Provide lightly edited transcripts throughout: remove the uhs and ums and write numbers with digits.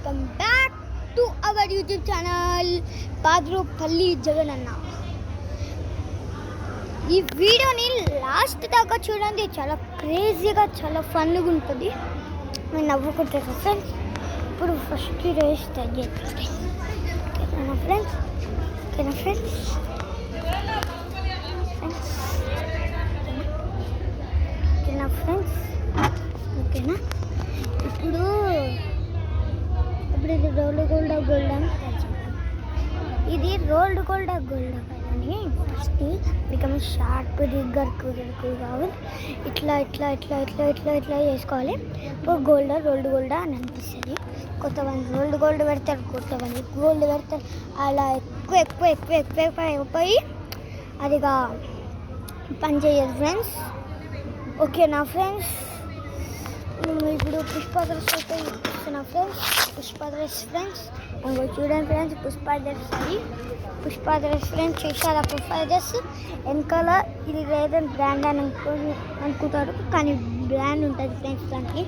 Welcome back to our YouTube channel Padropalli Jagananna. ఈ వీడియోని last దాకా చూడండి, చాలా క్రేజీగా చాలా ఫన్గా ఉంటుంది. నేను నవ్వుకుంటాను ఫ్రెండ్స్. ఇప్పుడు ఫస్ట్ రేస్ స్టార్ట్ చేస్తాను. ఓకేనా ఫ్రెండ్స్? ఓకేనా ఫ్రెండ్స్? ఓకేనా ఫ్రెండ్స్? ఓకేనా? ఇప్పుడు ఇది రోల్డ్ గోల్డ్ అని ఇది రోల్డ్ గోల్డ్ అని ఫస్ట్ బికమ్ షార్ప్ దగ్గరకు కావాలి. ఇట్లా ఇట్లా ఇట్లా ఇట్లా ఇట్లా ఇట్లా చేసుకోవాలి. ఇప్పుడు రోల్డ్ గోల్డ్ అని అనిపిస్తుంది. కొంతమంది రోల్డ్ గోల్డ్ పెడతారు, కొంతమంది గోల్డ్ పెడతారు. అలా ఎక్కువ ఎక్కువ ఎక్కువ ఎక్కువ ఎక్కువ అయిపోయి అదిగా పని చేయదు ఫ్రెండ్స్. ఓకేనా ఫ్రెండ్స్? ఇప్పుడు పుష్ప డ్రెస్ అయితే ఇస్తున్నా ఫ్రెండ్స్. పుష్ప డ్రెస్ ఫ్రెండ్స్ చూడండి ఫ్రెండ్స్. పుష్ప డ్రెస్ ఫ్రెండ్స్ చూసారా? పుష్ప డ్రెస్ వెనకాల ఇది లేదని బ్రాండ్ అని అనుకుంటారు, కానీ బ్రాండ్ ఉంటుంది ఫ్రెండ్స్ దానికి.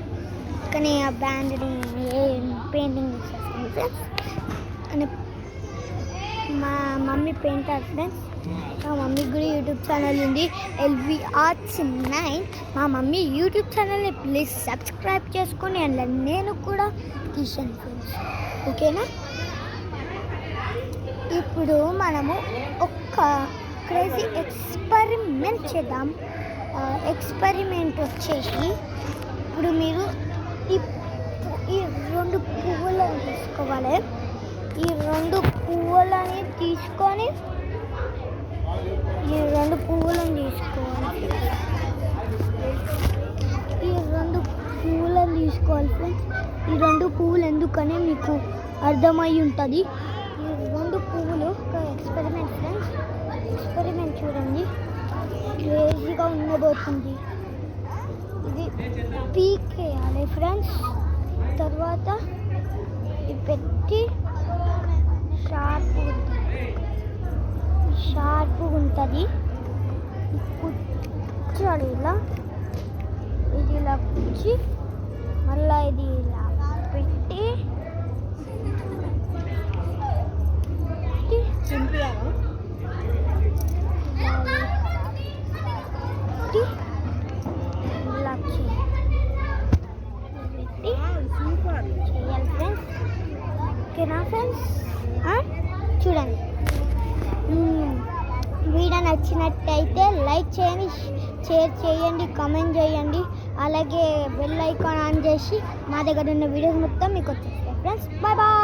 కానీ ఆ బ్రాండ్ని పెయింటింగ్ చేసేస్తుంది ఫ్రెండ్స్. అని మా మమ్మీ పెయింటర్ ఫ్రెండ్స్. మా మమ్మీకి కూడా యూట్యూబ్ ఛానల్ ఉంది, ఎల్వి ఆర్ట్స్ 9. మా మమ్మీ యూట్యూబ్ ఛానల్ని ప్లీజ్ సబ్స్క్రైబ్ చేసుకొని అందులో నేను కూడా తీసాను ఫ్రెండ్స్. ఓకేనా? ఇప్పుడు మనము ఒక క్రేజీ ఎక్స్పెరిమెంట్ చేద్దాం. ఎక్స్పెరిమెంట్ వచ్చేసి ఇప్పుడు మీరు ఈ 2 పువ్వులను తీసుకోవాలి. ఈ 2 పువ్వులని తీసుకోవాలి ఫ్రెండ్స్. ఈ 2 పువ్వులు ఎందుకనే మీకు అర్థమై ఉంటుంది. ఈ 2 పువ్వులు ఒక ఎక్స్పెరిమెంట్ ఫ్రెండ్స్. ఎక్స్పెరిమెంట్ చూడండి, క్రేజీగా ఉండబోతుంది. ఇది పీకేయాలి ఫ్రెండ్స్. తర్వాత ఇది పెట్టి షార్ప్గా ఉంటుంది. కూర్చోాలి ఇలా. ఇది ఇలా కూర్చి మళ్ళీ ఇది ఇలా పెట్టి చింపాలి. ఇలా చేయాలి ఫ్రెండ్స్. ఓకేనా ఫ్రెండ్స్? చూడండి, వీడియో నచ్చినట్టయితే లైక్ చేయండి, షేర్ చేయండి, కామెంట్ చేయండి. అలాగే బెల్ ఐకాన్ ఆన్ చేసి మా దగ్గర ఉన్న వీడియోస్ మొత్తం మీకు వచ్చేస్తాయి ఫ్రెండ్స్. Bye bye.